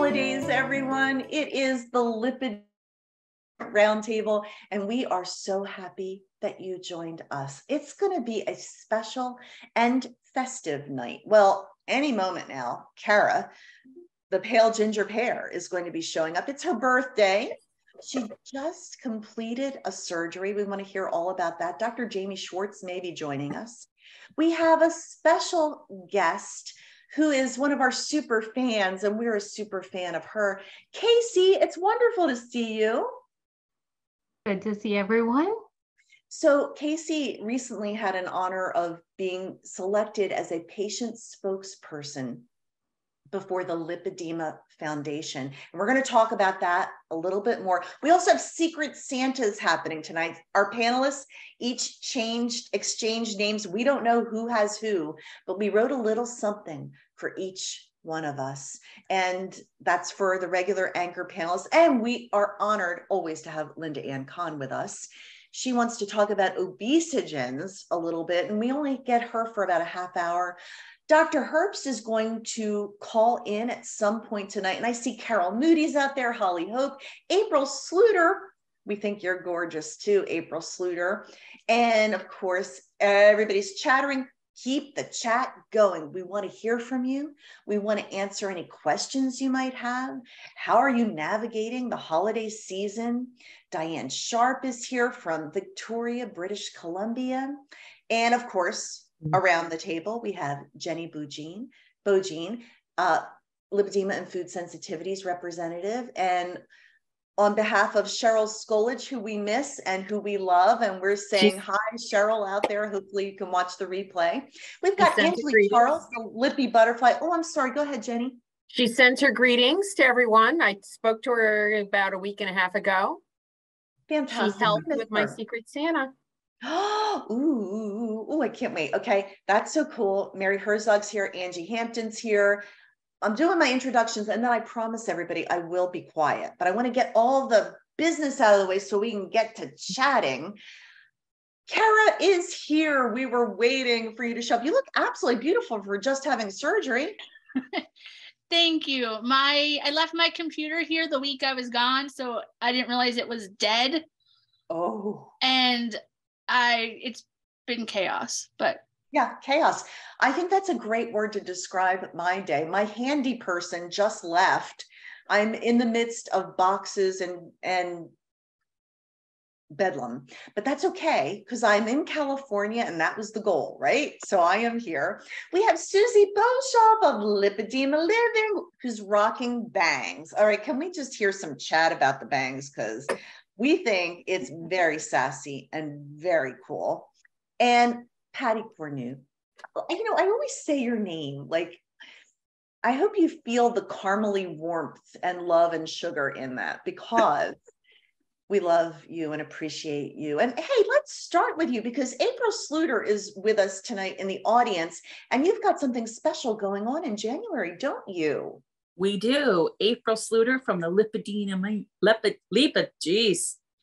holidays, everyone. It is the Lipid Roundtable, and we are so happy that you joined us. It's going to be a special and festive night. Well, any moment now, Kara, the pale ginger pear, is going to be showing up. It's her birthday. She just completed a surgery. We want to hear all about that. Dr. Jamie Schwartz may be joining us. We have a special guest who is one of our super fans, and we're a super fan of her. Casey, it's wonderful to see you. Good to see everyone. So Casey recently had an honor of being selected as a patient spokesperson before the Lipedema Foundation. And we're going to talk about that a little bit more. We also have Secret Santas happening tonight. Our panelists each exchanged names. We don't know who has who, but we wrote a little something for each one of us. And that's for the regular anchor panelists. And we are honored always to have Linda Ann Kahn with us. She wants to talk about obesogens a little bit, and we only get her for about a half hour. Dr. Herbst is going to call in at some point tonight. And I see Carol Moody's out there, Holly Hope, April Sluter. We think you're gorgeous too, April Sluter. And of course, everybody's chattering. Keep the chat going. We want to hear from you. We want to answer any questions you might have. How are you navigating the holiday season? Diane Sharp is here from Victoria, British Columbia. And of course, around the table, we have Jenny Bogine, lipedema and food sensitivities representative. And on behalf of Cheryl Skolage, who we miss and who we love, and we're saying hi, Cheryl, out there. Hopefully you can watch the replay. We've got Angelique Charles, the Lippy Butterfly. Oh, I'm sorry. Go ahead, Jenny. She sent her greetings to everyone. I spoke to her about a week and a half ago. Fantastic. She helped with my Secret Santa. Ooh, I can't wait. Okay, that's so cool. Mary Herzog's here, Angie Hampton's here. I'm doing my introductions, and then I promise everybody I will be quiet, but I want to get all the business out of the way so we can get to chatting. Kara is here. We were waiting for you to show up. You look absolutely beautiful for just having surgery. Thank you. I left my computer here the week I was gone, so I didn't realize it was dead. Oh. And it's been chaos, but yeah, chaos. I think that's a great word to describe my day. My handy person just left. I'm in the midst of boxes and bedlam, but that's okay because I'm in California and that was the goal, right? So I am here. We have Siouxie Boshoff of Lipedema Living who's rocking bangs. All right, can we just hear some chat about the bangs? Because we think it's very sassy and very cool. And Patty Cornu, I always say your name. Like, I hope you feel the caramely warmth and love and sugar in that because we love you and appreciate you. And hey, let's start with you because April Sluter is with us tonight in the audience, and you've got something special going on in January, don't you? We do. April Sluter from the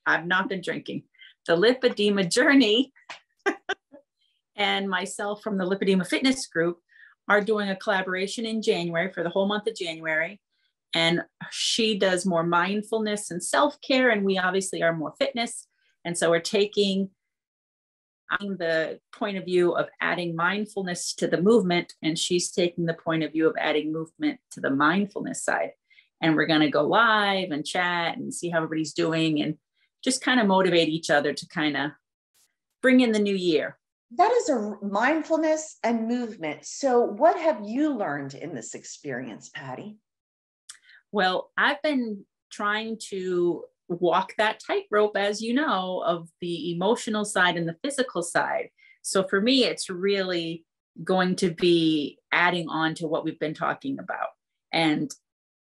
I've not been drinking. The Lipedema Journey and myself from the Lipedema Fitness Group are doing a collaboration in January for the whole month of January. And she does more mindfulness and self-care, and we obviously are more fitness. And so we're taking the point of view of adding mindfulness to the movement, and she's taking the point of view of adding movement to the mindfulness side. And we're going to go live and chat and see how everybody's doing and just kind of motivate each other to kind of bring in the new year. That is a mindfulness and movement. So what have you learned in this experience, Patty? Well, I've been trying to walk that tightrope, as you know, of the emotional side and the physical side. So for me, it's really going to be adding on to what we've been talking about. And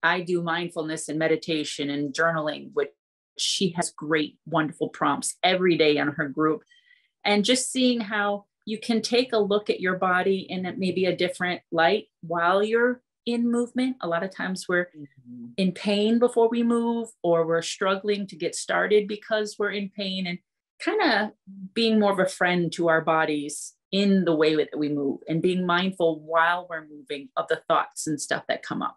I do mindfulness and meditation and journaling, which she has great, wonderful prompts every day on her group. And just seeing how you can take a look at your body in maybe a different light while you're in movement. A lot of times we're in pain before we move, or we're struggling to get started because we're in pain, and kind of being more of a friend to our bodies in the way that we move and being mindful while we're moving of the thoughts and stuff that come up.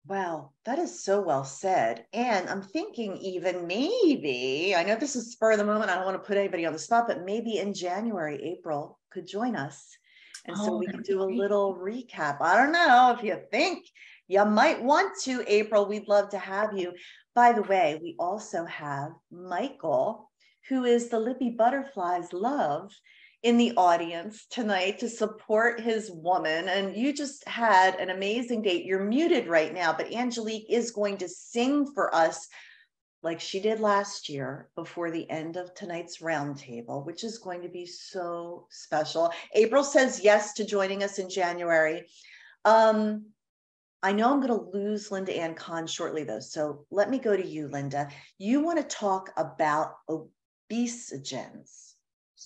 Wow, that is so well said. And I'm thinking even maybe, I know this is spur of the moment, I don't want to put anybody on the spot, but maybe in January, April could join us. And so we could do a little recap. I don't know if you think you might want to, April, we'd love to have you. By the way, we also have Michael, who is the Lippy Butterfly's love, in the audience tonight to support his woman. And you just had an amazing date. You're muted right now, but Angelique is going to sing for us like she did last year before the end of tonight's roundtable, which is going to be so special. April says yes to joining us in January. I know I'm going to lose Linda Ann Kahn shortly though. So let me go to you, Linda. You want to talk about obesogens.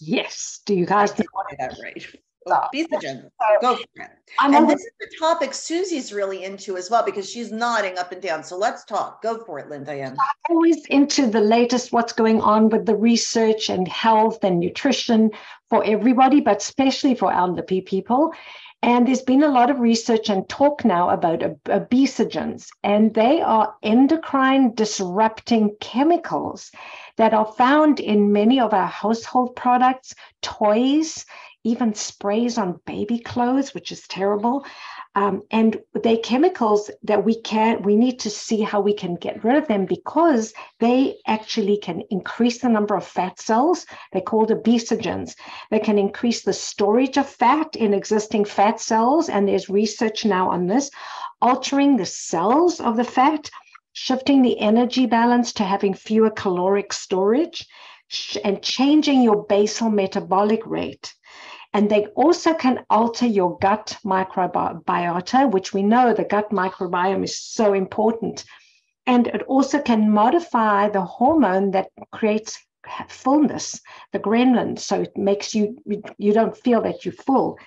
Yes. Do you guys know that right? Obesogens. Go for it. And this is the topic Siouxie's really into as well, because she's nodding up and down. So let's talk. Go for it, Linda Ann. I'm always into the latest, what's going on with the research and health and nutrition for everybody, but especially for our Lippy people. And there's been a lot of research and talk now about obesogens, and they are endocrine disrupting chemicals that are found in many of our household products, toys, even sprays on baby clothes, which is terrible. And they're chemicals that we need to see how we can get rid of them, because they actually can increase the number of fat cells. They're called obesogens. They can increase the storage of fat in existing fat cells. And there's research now on this, altering the cells of the fat, shifting the energy balance to having fewer caloric storage, and changing your basal metabolic rate. And they also can alter your gut microbiota, which we know the gut microbiome is so important. And it also can modify the hormone that creates fullness, the ghrelin, so it makes you don't feel that you're full.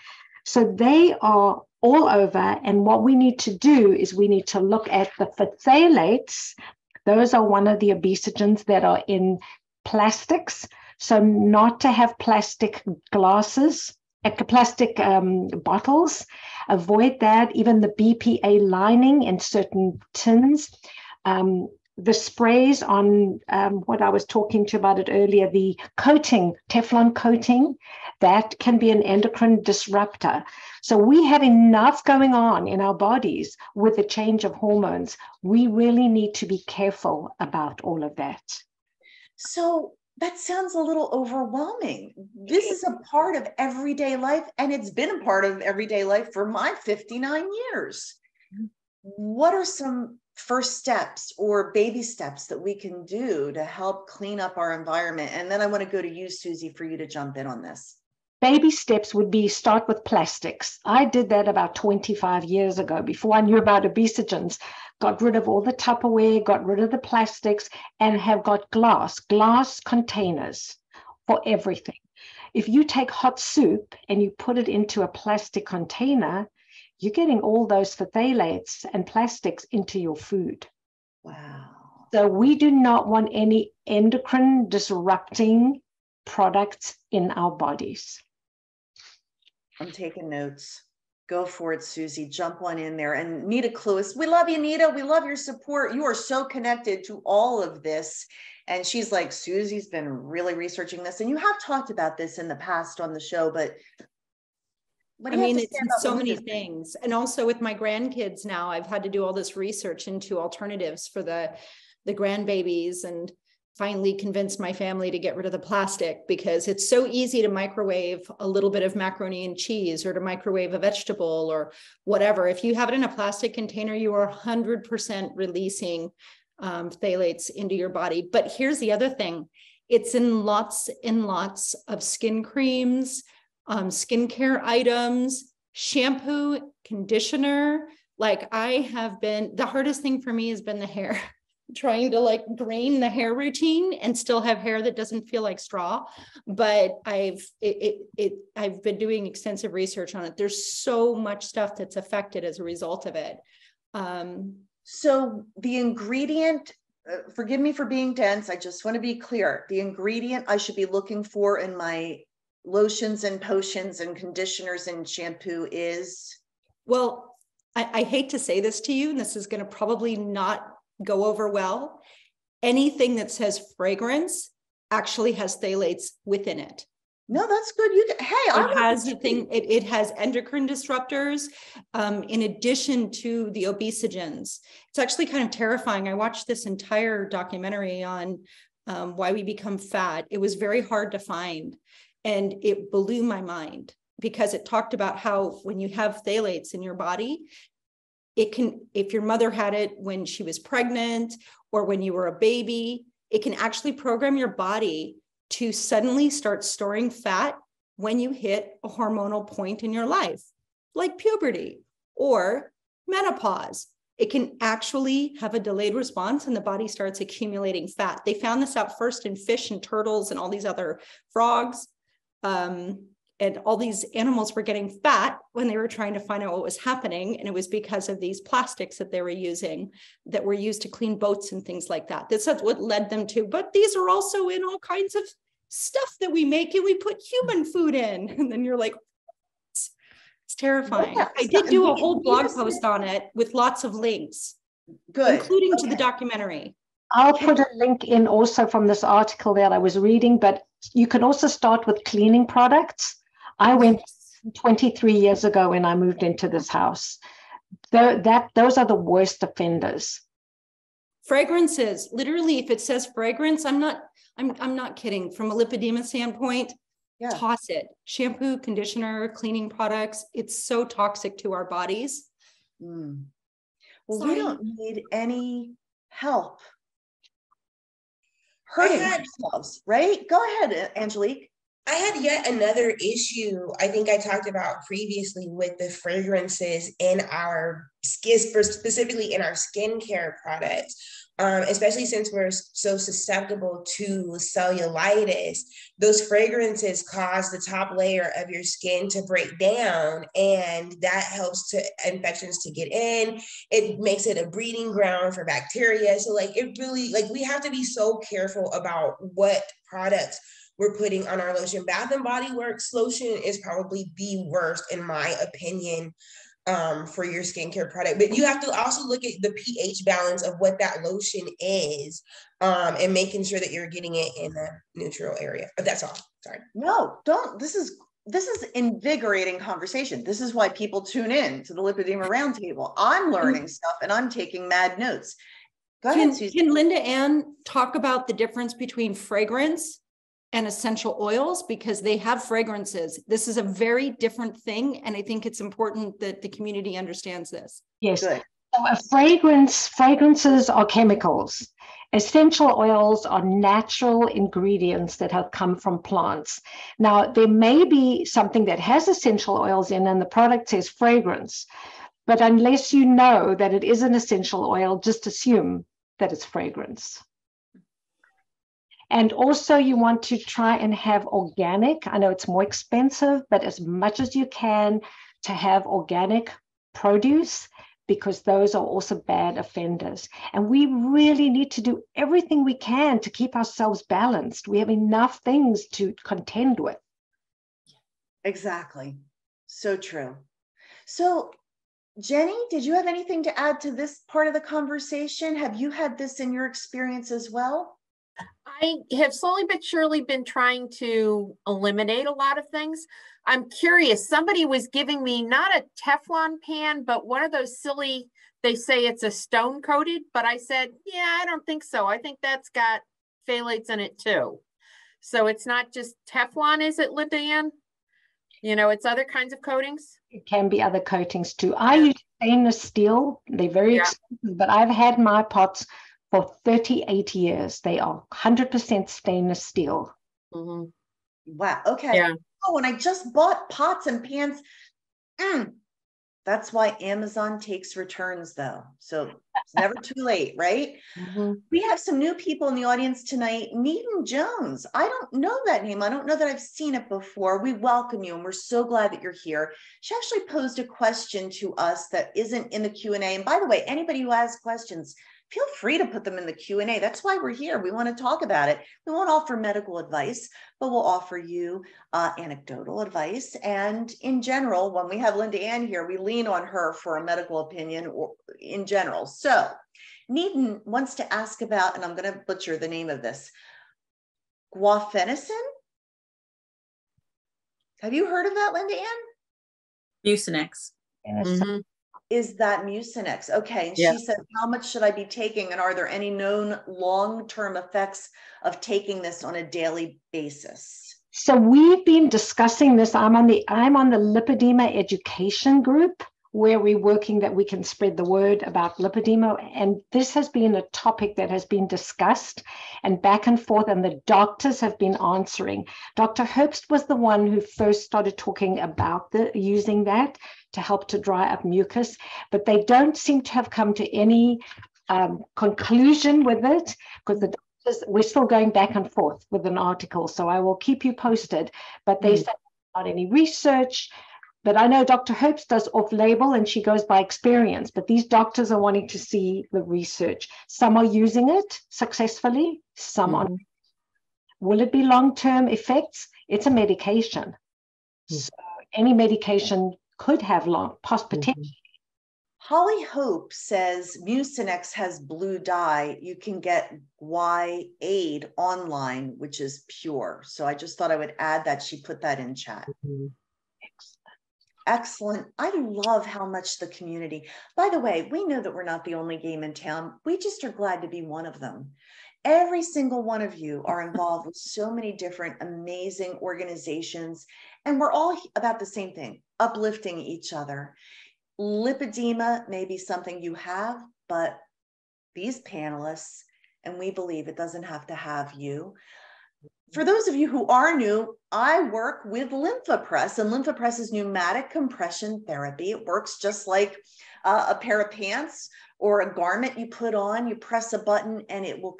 So they are all over. And what we need to do is we need to look at the phthalates. Those are one of the obesogens that are in plastics. So not to have plastic glasses, plastic bottles, avoid that, even the BPA lining in certain tins. The sprays on what I was talking to you about it earlier, the coating, Teflon coating, that can be an endocrine disruptor. So we have enough going on in our bodies with the change of hormones. We really need to be careful about all of that. So that sounds a little overwhelming. This is a part of everyday life, and it's been a part of everyday life for my 59 years. What are some first steps or baby steps that we can do to help clean up our environment? And then I want to go to you, Siouxsie, for you to jump in on this. Baby steps would be start with plastics. I did that about 25 years ago before I knew about obesogens. Got rid of all the Tupperware, got rid of the plastics, and have got glass containers for everything. If you take hot soup and you put it into a plastic container, you're getting all those phthalates and plastics into your food. Wow. So we do not want any endocrine disrupting products in our bodies. I'm taking notes. Go for it, Siouxsie. Jump one in there. And Nita Cluis, we love you, Nita. We love your support. You are so connected to all of this. And she's like, Siouxsie's been really researching this. And you have talked about this in the past on the show, but I mean, it's so many things. And also with my grandkids now, I've had to do all this research into alternatives for the grandbabies, and finally convinced my family to get rid of the plastic, because it's so easy to microwave a little bit of macaroni and cheese, or to microwave a vegetable or whatever. If you have it in a plastic container, you are 100% releasing phthalates into your body. But here's the other thing. It's in lots and lots of skin creams, skincare items, shampoo, conditioner. Like the hardest thing for me has been the hair. Trying to like drain the hair routine and still have hair that doesn't feel like straw. But I've been doing extensive research on it. There's so much stuff that's affected as a result of it. So the ingredient, forgive me for being dense, I just want to be clear. The ingredient I should be looking for in my lotions and potions and conditioners and shampoo is? Well, I hate to say this to you, and this is going to probably not go over well. Anything that says fragrance actually has phthalates within it. No, that's good. It has endocrine disruptors in addition to the obesogens. It's actually kind of terrifying. I watched this entire documentary on why we become fat. It was very hard to find, and it blew my mind because it talked about how when you have phthalates in your body, it can, if your mother had it when she was pregnant or when you were a baby, it can actually program your body to suddenly start storing fat when you hit a hormonal point in your life, like puberty or menopause. It can actually have a delayed response and the body starts accumulating fat. They found this out first in fish and turtles and all these other frogs. And all these animals were getting fat when they were trying to find out what was happening. And it was because of these plastics that they were using that were used to clean boats and things like that. That's what led them to, but these are also in all kinds of stuff that we make and we put human food in. And then you're like, it's terrifying. I did do a whole blog post on it with lots of links, including to the documentary. I'll put a link in also from this article that I was reading, but you can also start with cleaning products. I went 23 years ago when I moved into this house. Those are the worst offenders. Fragrances, literally, if it says fragrance, I'm not kidding. From a lipedema standpoint, toss it. Shampoo, conditioner, cleaning products. It's so toxic to our bodies. Well, we don't need any help hurting ourselves, right? Go ahead, Angelique. I had yet another issue I think I talked about previously with the fragrances in our skin, specifically in our skincare products, especially since we're so susceptible to cellulitis. Those fragrances cause the top layer of your skin to break down, and that helps to infections to get in. It makes it a breeding ground for bacteria. So it really, we have to be so careful about what products we're putting on our lotion. Bath and Body Works lotion is probably the worst, in my opinion, for your skincare product. But you have to also look at the pH balance of what that lotion is, and making sure that you're getting it in a neutral area. But that's all. Sorry. No, don't. This is invigorating conversation. This is why people tune in to the Lipedema Roundtable. I'm learning stuff and I'm taking mad notes. Go ahead, Susan. Can Linda Ann talk about the difference between fragrance and essential oils, because they have fragrances? This is a very different thing. And I think it's important that the community understands this. Yes. Good. So fragrances are chemicals. Essential oils are natural ingredients that have come from plants. Now, there may be something that has essential oils in and the product says fragrance, but unless you know that it is an essential oil, just assume that it's fragrance. And also you want to try and have organic. I know it's more expensive, but as much as you can to have organic produce, because those are also bad offenders. And we really need to do everything we can to keep ourselves balanced. We have enough things to contend with. Exactly. So true. So Jenny, did you have anything to add to this part of the conversation? Have you had this in your experience as well? I have slowly but surely been trying to eliminate a lot of things. I'm curious, somebody was giving me not a Teflon pan, but one of those silly, they say it's a stone coated, but I said, yeah, I don't think so. I think that's got phthalates in it too. So it's not just Teflon, is it, Linda? It's other kinds of coatings. It can be other coatings too. I use stainless steel. They're very expensive, but I've had my pots for 38 years. They are 100% stainless steel. Mm-hmm. Wow. Okay. Yeah. Oh, and I just bought pots and pans. That's why Amazon takes returns, though. So it's never too late, right? Mm-hmm. We have some new people in the audience tonight. Needham Jones. I don't know that name. I don't know that I've seen it before. We welcome you, and we're so glad that you're here. She actually posed a question to us that isn't in the Q&A. And by the way, anybody who has questions, feel free to put them in the Q&A. That's why we're here. We want to talk about it. We won't offer medical advice, but we'll offer you anecdotal advice. And in general, when we have Linda Ann here, we lean on her for a medical opinion or in general. So Needham wants to ask about, and I'm going to butcher the name of this, guafenicin. Have you heard of that, Linda Ann? Mucinex. Mm-hmm. Is that Mucinex? Okay. And she said, how much should I be taking? And are there any known long-term effects of taking this on a daily basis? So we've been discussing this. I'm on the lipedema education group, where we're working that we can spread the word about lipedema. And this has been a topic that has been discussed and back and forth, and the doctors have been answering. Dr. Herbst was the one who first started talking about using that to help to dry up mucus, but they don't seem to have come to any conclusion with it, because the doctors, we're still going back and forth with an article. So I will keep you posted, but they say not any research. But I know Dr. Herbst does off-label and she goes by experience, but these doctors are wanting to see the research. Some are using it successfully, some aren't. Will it be long-term effects? It's a medication. So any medication could have potential. Holly Hope says Mucinex has blue dye. You can get Y-Aid online, which is pure. So I just thought I would add that. She put that in chat. Excellent. I love how much the community, by the way, we know that we're not the only game in town. We just are glad to be one of them. Every single one of you are involved with so many different amazing organizations, and we're all about the same thing, uplifting each other. Lipedema may be something you have, but these panelists, and we believe it doesn't have to have you. For those of you who are new, I work with Lympha Press, and Lympha Press is pneumatic compression therapy. It works just like a pair of pants or a garment you put on. You press a button and it will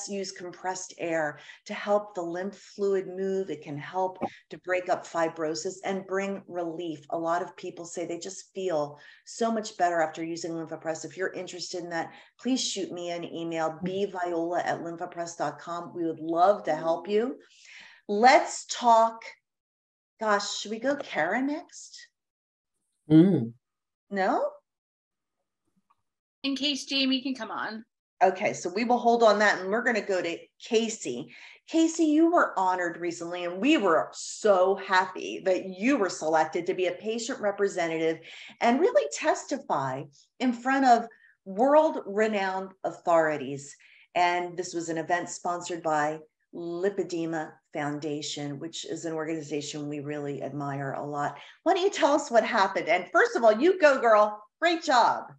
use compressed air to help the lymph fluid move. It can help to break up fibrosis and bring relief. A lot of people say they just feel so much better after using Lympha Press. If you're interested in that, please shoot me an email, bviola@lymphapress.com. We would love to help you. Let's talk. Gosh, should we go Kara next? No? In case Jamie can come on. Okay, so we will hold on that, and we're going to go to Casey. Casey, you were honored recently, and we were so happy that you were selected to be a patient representative and really testify in front of world-renowned authorities. And this was an event sponsored by Lipedema Foundation, which is an organization we really admire a lot. Why don't you tell us what happened? And first of all, you go, girl. Great job.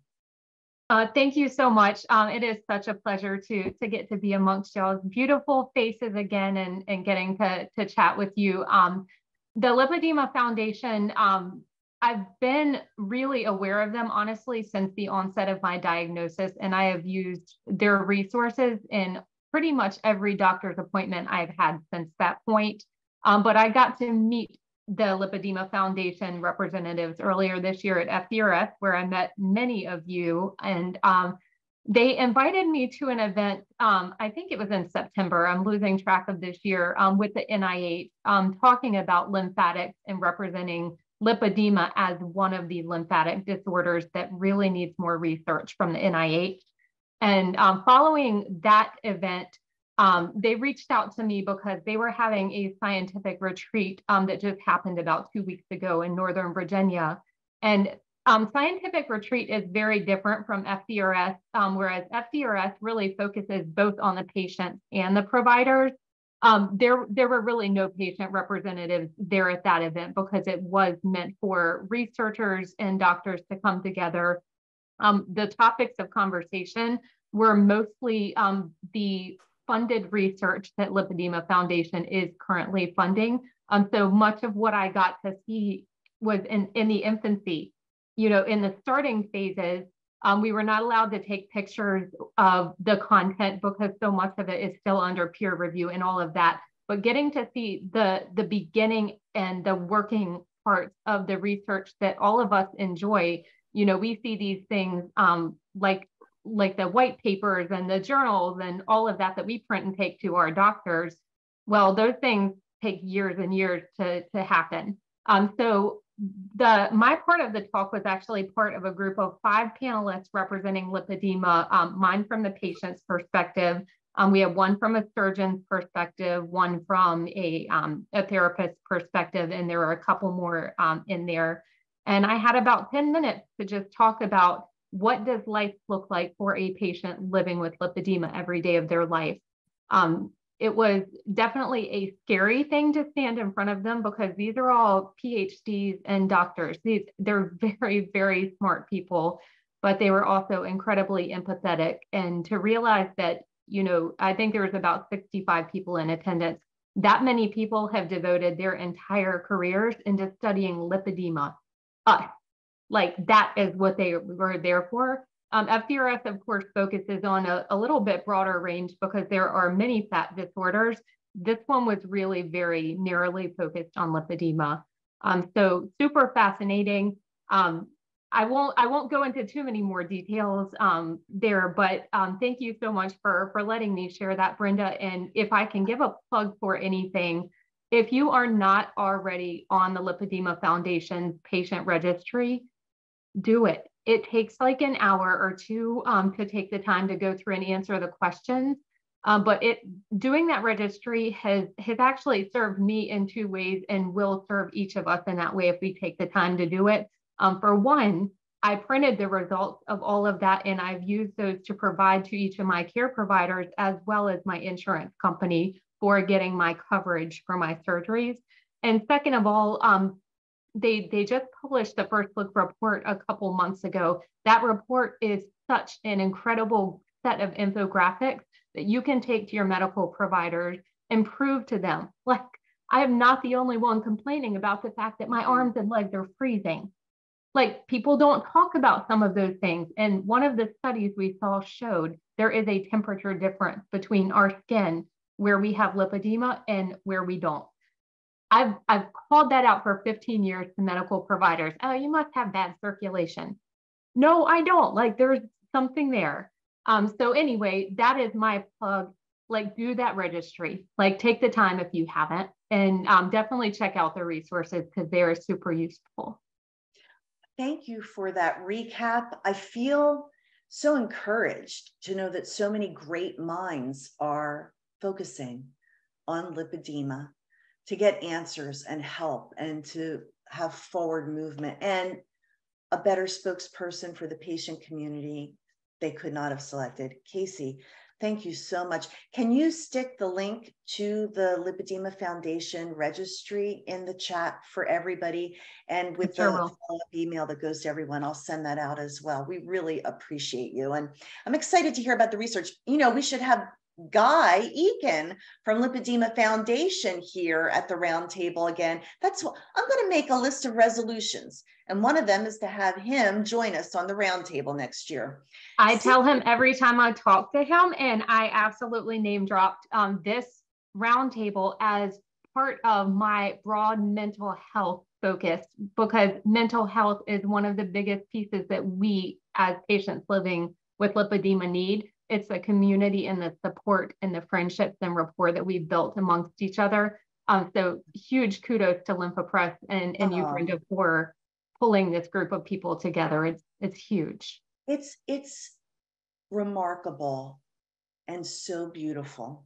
Thank you so much. It is such a pleasure to get to be amongst y'all's beautiful faces again and getting to chat with you. The Lipedema Foundation, I've been really aware of them, honestly, since the onset of my diagnosis, and I have used their resources in pretty much every doctor's appointment I've had since that point. But I got to meet the Lipedema Foundation representatives earlier this year at FDRS, where I met many of you, and they invited me to an event, I think it was in September, I'm losing track of this year, with the NIH, talking about lymphatics and representing lipedema as one of the lymphatic disorders that really needs more research from the NIH. And following that event, they reached out to me because they were having a scientific retreat that just happened about 2 weeks ago in Northern Virginia. And scientific retreat is very different from FDRS, whereas FDRS really focuses both on the patients and the providers. There were really no patient representatives there at that event because it was meant for researchers and doctors to come together. The topics of conversation were mostly the funded research that Lipedema Foundation is currently funding. So much of what I got to see was in the infancy. You know, in the starting phases, we were not allowed to take pictures of the content because so much of it is still under peer review and all of that. But getting to see the beginning and the working parts of the research that all of us enjoy, you know, we see these things like like the white papers and the journals and all of that we print and take to our doctors, well, those things take years and years to happen. So my part of the talk was actually part of a group of 5 panelists representing lipedema, mine from the patient's perspective. We have one from a surgeon's perspective, one from a therapist's perspective, and there are a couple more in there. And I had about 10 minutes to just talk about what does life look like for a patient living with lipedema every day of their life. It was definitely a scary thing to stand in front of them because these are all PhDs and doctors. They're very, very smart people, but they were also incredibly empathetic. And to realize that, you know, I think there was about 65 people in attendance. That many people have devoted their entire careers into studying lipedema. Like that is what they were there for. FDRS, of course, focuses on a little bit broader range because there are many fat disorders. This one was really very narrowly focused on lipedema. So super fascinating. I won't go into too many more details there, but thank you so much for letting me share that, Brenda. And if I can give a plug for anything, if you are not already on the Lipedema Foundation's patient registry, do it. It takes like an hour or two to take the time to go through and answer the questions. But doing that registry has actually served me in 2 ways and will serve each of us in that way if we take the time to do it. For one, I printed the results of all of that, and I've used those to provide to each of my care providers as well as my insurance company for getting my coverage for my surgeries. And second of all, they just published the first look report a couple months ago. That report is such an incredible set of infographics that you can take to your medical providers and prove to them, like, I am not the only one complaining about the fact that my arms and legs are freezing. Like, people don't talk about some of those things. And one of the studies we saw showed there is a temperature difference between our skin where we have lipedema and where we don't. I've called that out for 15 years to medical providers. Oh, you must have bad circulation. No, I don't. Like, there's something there. So anyway, that is my plug. Like, do that registry. Like, take the time if you haven't, and definitely check out the resources because they are super useful. Thank you for that recap. I feel so encouraged to know that so many great minds are focusing on lipedema to get answers and help and to have forward movement and a better spokesperson for the patient community they could not have selected. Casey, thank you so much. Can you stick the link to the Lipedema Foundation registry in the chat for everybody? And with the follow-up email that goes to everyone, I'll send that out as well. We really appreciate you. And I'm excited to hear about the research. You know, we should have Guy Eakin from Lipedema Foundation here at the roundtable again. That's what I'm going to make a list of resolutions. And one of them is to have him join us on the roundtable next year. I tell him every time I talk to him, and I absolutely name dropped this roundtable as part of my broad mental health focus, because mental health is one of the biggest pieces that we as patients living with lipedema need. It's the community and the support and the friendships and rapport that we've built amongst each other. So huge kudos to Lympha Press and you, Brenda, for pulling this group of people together. It's huge. It's remarkable and so beautiful.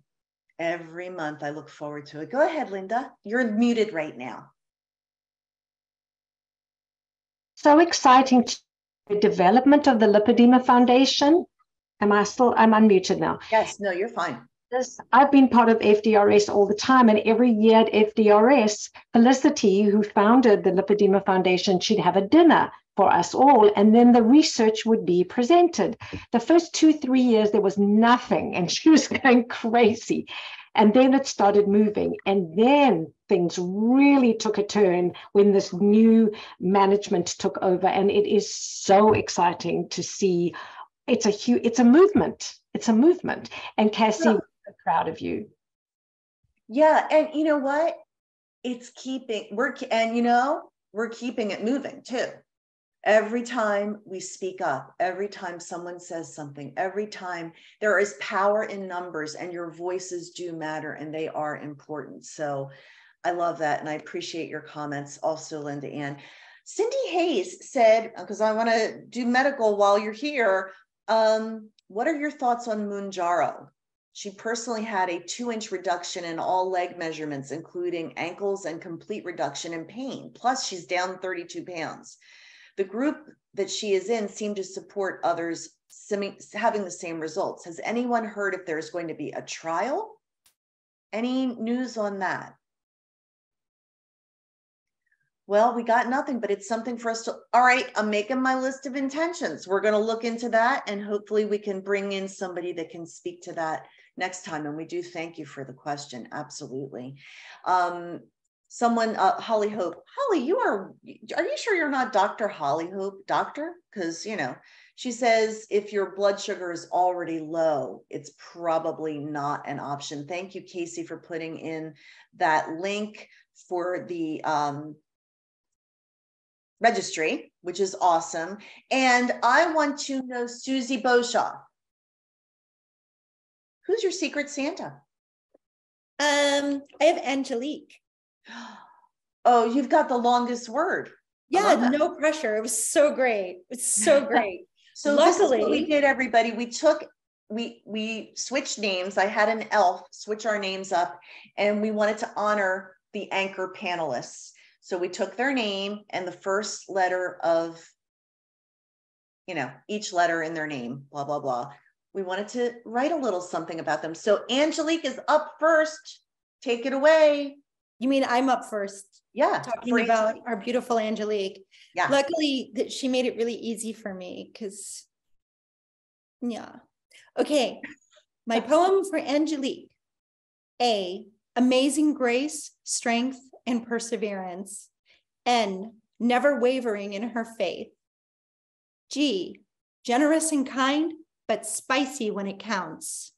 Every month I look forward to it. Go ahead, Linda. You're muted right now. So exciting, the development of the Lipedema Foundation. I'm unmuted now. Yes, no, you're fine. I've been part of FDRS all the time, and every year at FDRS, Felicity, who founded the Lipedema Foundation, she'd have a dinner for us all, and then the research would be presented. The first 2-3 years, there was nothing, and she was going crazy. And then it started moving, and then things really took a turn when this new management took over, and it is so exciting to see. It's a movement. It's a movement. And Cassie, we're so proud of you. Yeah, and you know what? We're keeping it moving too. Every time we speak up, every time someone says something, every time, there is power in numbers, and your voices do matter, and they are important. So I love that. And I appreciate your comments also, Linda Ann. Cindy Hayes said, because I want to do medical while you're here, what are your thoughts on Mounjaro? She personally had a 2-inch reduction in all leg measurements, including ankles, and complete reduction in pain. Plus, she's down 32 pounds. The group that she is in seemed to support others having the same results. Has anyone heard if there's going to be a trial? Any news on that? Well, we got nothing, but it's something for us to, all right, I'm making my list of intentions. We're going to look into that, and hopefully we can bring in somebody that can speak to that next time. And we do thank you for the question. Absolutely. Someone, Holly Hope. Holly, are you sure you're not Dr. Holly Hope, doctor? Because, you know, she says if your blood sugar is already low, it's probably not an option. Thank you, Casey, for putting in that link for the registry, which is awesome. And I want to know, Siouxsie Boshoff, who's your secret Santa? I have Angelique. Oh, you've got the longest word. Yeah, no pressure. It was so great. It's so great. So luckily, this is what we did, everybody. We switched names. I had an elf switch our names up, and we wanted to honor the anchor panelists. So we took their name and the first letter of, you know, each letter in their name, blah, blah, blah. We wanted to write a little something about them. So Angelique is up first. Take it away. You mean I'm up first? Yeah. Talking about our beautiful Angelique. Yeah. Luckily that she made it really easy for me because, yeah. Okay. My poem for Angelique. A, amazing grace, strength, and perseverance. N, never wavering in her faith. G, generous and kind, but spicy when it counts.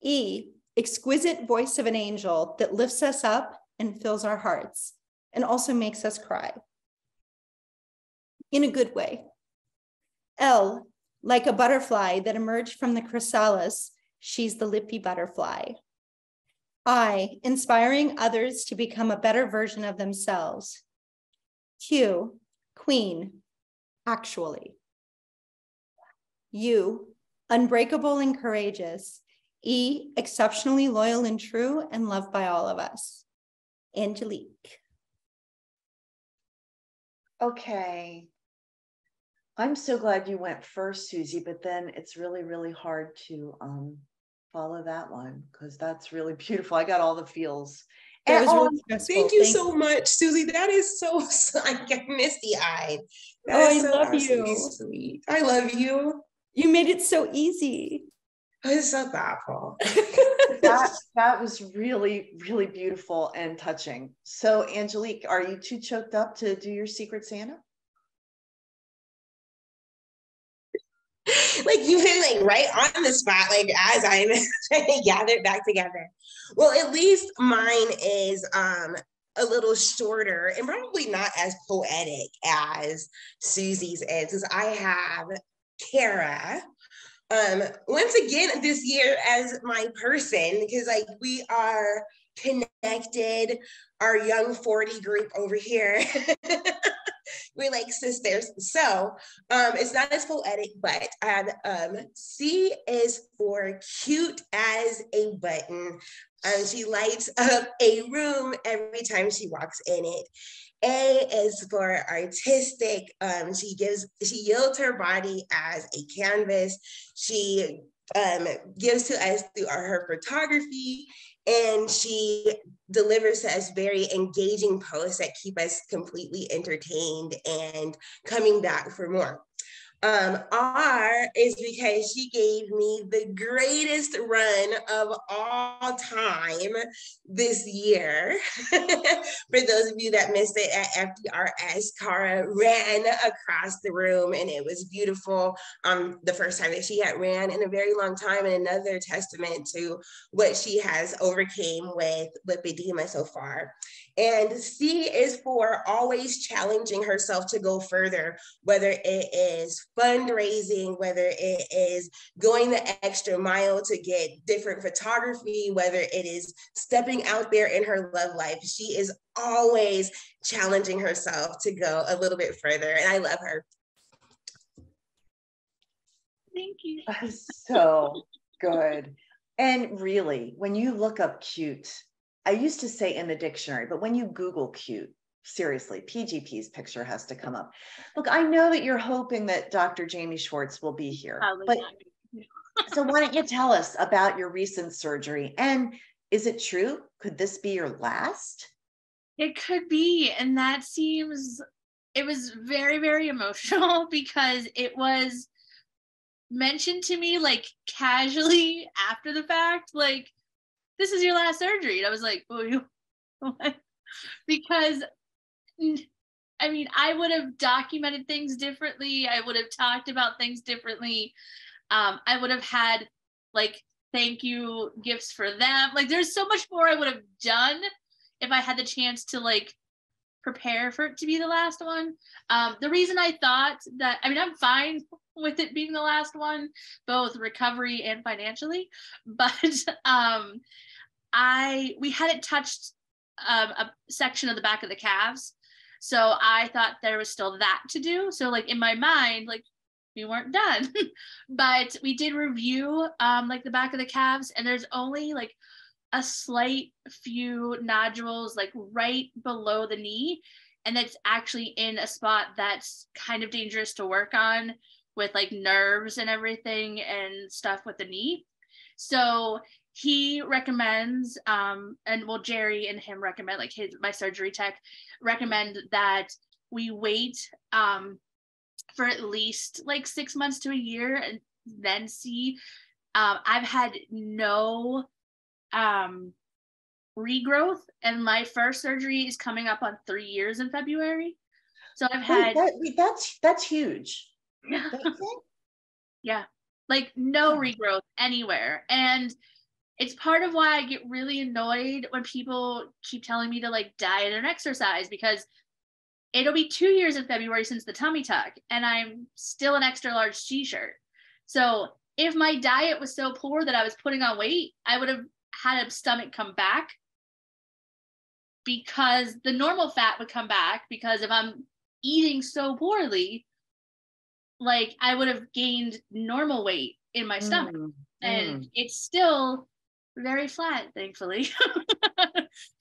E, exquisite voice of an angel that lifts us up and fills our hearts and also makes us cry. In a good way. L, like a butterfly that emerged from the chrysalis, she's the Lippy Butterfly. I, inspiring others to become a better version of themselves. Q, queen, actually. U, unbreakable and courageous. E, exceptionally loyal and true and loved by all of us. Angelique. Okay. I'm so glad you went first, Siouxsie, but then it's really, really hard to follow that one because that's really beautiful. I got all the feels. That was really stressful. Thank you so much, Siouxsie. That is so I get misty-eyed. I love you. Sweet. I love you. You made it so easy. It's so thoughtful. that was really, really beautiful and touching. So, Angelique, are you too choked up to do your Secret Santa? Like you've been like right on the spot, like as I'm trying to gather it back together. Well, at least mine is a little shorter and probably not as poetic as Siouxsie's is, because I have Kara. Once again this year as my person, because like we are connected, our young 40 group over here. We're like sisters. So it's not as poetic, but C is for cute as a button. She lights up a room every time she walks in it. A is for artistic. She yields her body as a canvas. She gives to us through her photography, and she delivers to us very engaging posts that keep us completely entertained and coming back for more. R is because she gave me the greatest run of all time this year. For those of you that missed it at FDRS, Cara ran across the room and it was beautiful. The first time that she had ran in a very long time, and another testament to what she has overcame with lipedema so far. And C is for always challenging herself to go further, whether it is fundraising, whether it is going the extra mile to get different photography, whether it is stepping out there in her love life. She is always challenging herself to go a little bit further, and I love her. Thank you. So good. And really, when you look up cute, I used to say in the dictionary, but when you Google cute, seriously, PGP's picture has to come up. Look, I know that you're hoping that Dr. Jamie Schwartz will be here, but so why don't you tell us about your recent surgery? And is it true? Could this be your last? It could be. And that seems, it was very, very emotional because it was mentioned to me like casually after the fact, like, this is your last surgery. And I was like, oh, what? Because I mean, I would have documented things differently. I would have talked about things differently. I would have had like thank you gifts for them. Like there's so much more I would have done if I had the chance to like prepare for it to be the last one. The reason I thought that, I mean, I'm fine with it being the last one, both recovery and financially, but we hadn't touched a section of the back of the calves. So I thought there was still that to do. So like in my mind, like we weren't done, but we did review like the back of the calves, and there's only like a slight few nodules like right below the knee. And that's actually in a spot that's kind of dangerous to work on with like nerves and everything and stuff with the knee. So he recommends, and well, Jerry and him recommend, like my surgery tech recommend that we wait for at least like 6 months to a year and then see. I've had no regrowth, and my first surgery is coming up on 3 years in February. So I've had that's huge. Yeah. Yeah, like no regrowth anywhere. And it's part of why I get really annoyed when people keep telling me to like diet and exercise, because it'll be 2 years in February since the tummy tuck, and I'm still an extra large t-shirt. So if my diet was so poor that I was putting on weight, I would have had a stomach come back, because the normal fat would come back, because if I'm eating so poorly, like I would have gained normal weight in my stomach. And it's still very flat, thankfully.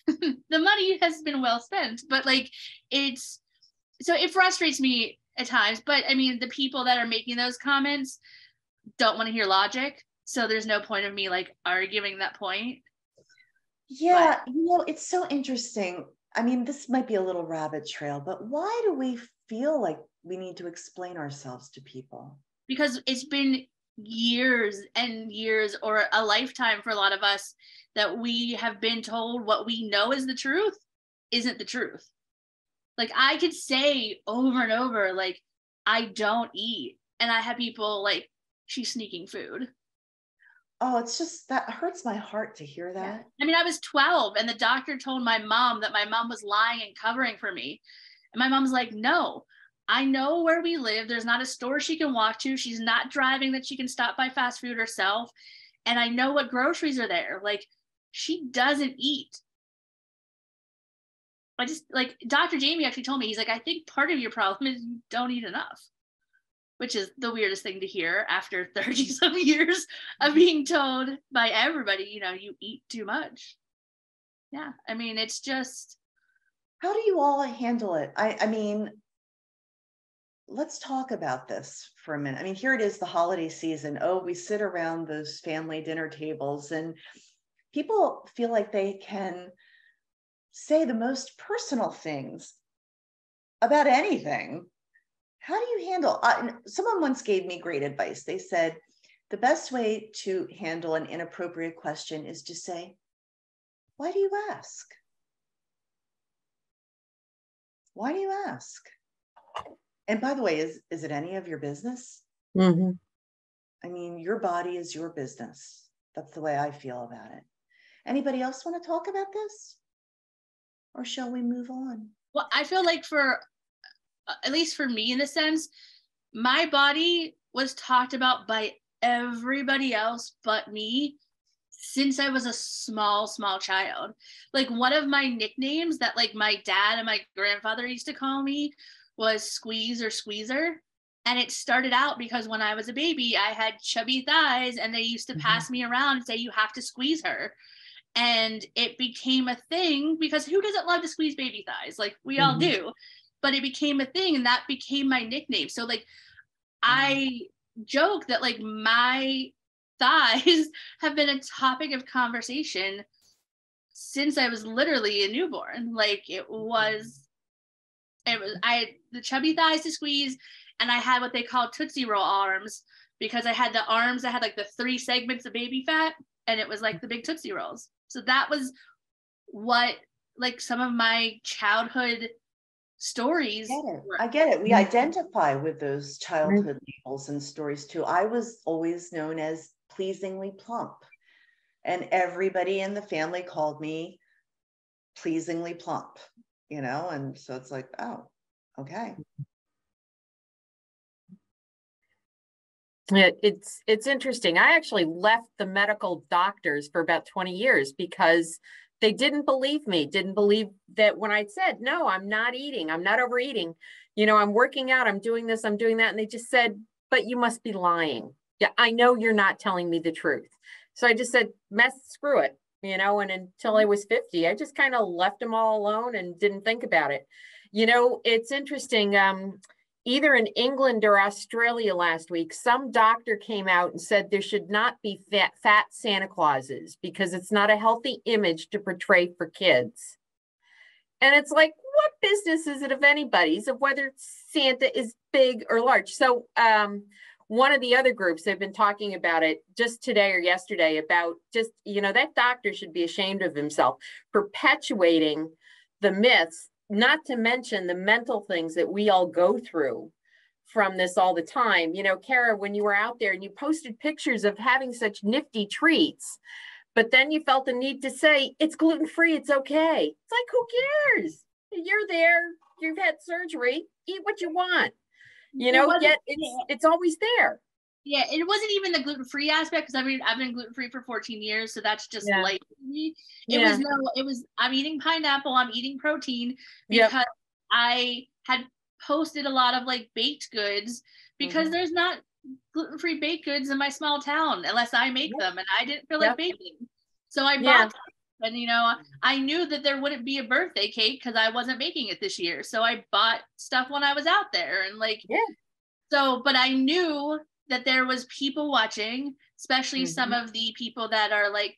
The money has been well spent, but like so it frustrates me at times. But I mean, the people that are making those comments don't want to hear logic, so there's no point of me like arguing that point. Yeah, you know, it's so interesting. I mean, this might be a little rabbit trail, but why do we feel like we need to explain ourselves to people? Because it's been years and years, or a lifetime for a lot of us, that we have been told what we know is the truth isn't the truth. Like I could say over and over, like, I don't eat, and I have people like, she's sneaking food. Oh, it's just, that hurts my heart to hear that. Yeah. I mean, I was 12 and the doctor told my mom that my mom was lying and covering for me. And my mom's like, no, I know where we live. There's not a store she can walk to. She's not driving that she can stop by fast food herself. And I know what groceries are there. Like, she doesn't eat. I just, like, Dr. Jamie actually told me, he's like, I think part of your problem is you don't eat enough, which is the weirdest thing to hear after 30 some years of being told by everybody, you know, you eat too much. Yeah, I mean, it's just. How do you all handle it? I mean, let's talk about this for a minute. I mean, here it is, the holiday season. Oh, we sit around those family dinner tables and people feel like they can say the most personal things about anything. how do you handle, someone once gave me great advice. They said, the best way to handle an inappropriate question is to say, why do you ask? Why do you ask? And by the way, is it any of your business? Mm-hmm. I mean, your body is your business. That's the way I feel about it. Anybody else want to talk about this? Or shall we move on? Well, I feel like at least for me in a sense, my body was talked about by everybody else but me since I was a small child. Like one of my nicknames that like my dad and my grandfather used to call me was Squeeze or Squeezer. And it started out because when I was a baby, I had chubby thighs and they used to pass me around and say, you have to squeeze her. And it became a thing because who doesn't love to squeeze baby thighs? Like we all do, but it became a thing and that became my nickname. So like I joke that like my thighs have been a topic of conversation since I was literally a newborn. Like I had the chubby thighs to squeeze, and I had what they call Tootsie Roll arms because I had the arms that had like the 3 segments of baby fat, and it was like the big Tootsie Rolls. So that was what like some of my childhood stories I get it. We identify with those childhood labels and stories too. I was always known as pleasingly plump, and everybody in the family called me pleasingly plump, you know, and so it's like, oh, okay. It's interesting. I actually left the medical doctors for about 20 years because they didn't believe me, didn't believe that when I said, no, I'm not eating, I'm not overeating, you know, I'm working out, I'm doing this, I'm doing that. And they just said, but you must be lying. Yeah, I know you're not telling me the truth. So I just said, screw it, you know, and until I was 50, I just kind of left them all alone and didn't think about it. You know, it's interesting. Either in England or Australia last week, some doctor came out and said there should not be fat Santa Clauses because it's not a healthy image to portray for kids. And it's like, what business is it of anybody's of whether Santa is big or large? So one of the other groups, they've been talking about it just today or yesterday about just, you know, that doctor should be ashamed of himself, perpetuating the myths, not to mention the mental things that we all go through from this all the time. You know, Kara, when you were out there and you posted pictures of having such nifty treats, but then you felt the need to say, it's gluten-free, it's okay. It's like, who cares? You're there, you've had surgery, eat what you want. You know, yet it's always there. Yeah, it wasn't even the gluten-free aspect because I mean I've been gluten-free for 14 years, so that's just light for me. It was I'm eating pineapple, I'm eating protein because I had posted a lot of like baked goods because there's not gluten-free baked goods in my small town unless I make them, and I didn't feel like baking. So I bought them, and you know, I knew that there wouldn't be a birthday cake because I wasn't making it this year. So I bought stuff when I was out there and like so, but I knew that there was people watching, especially some of the people that are like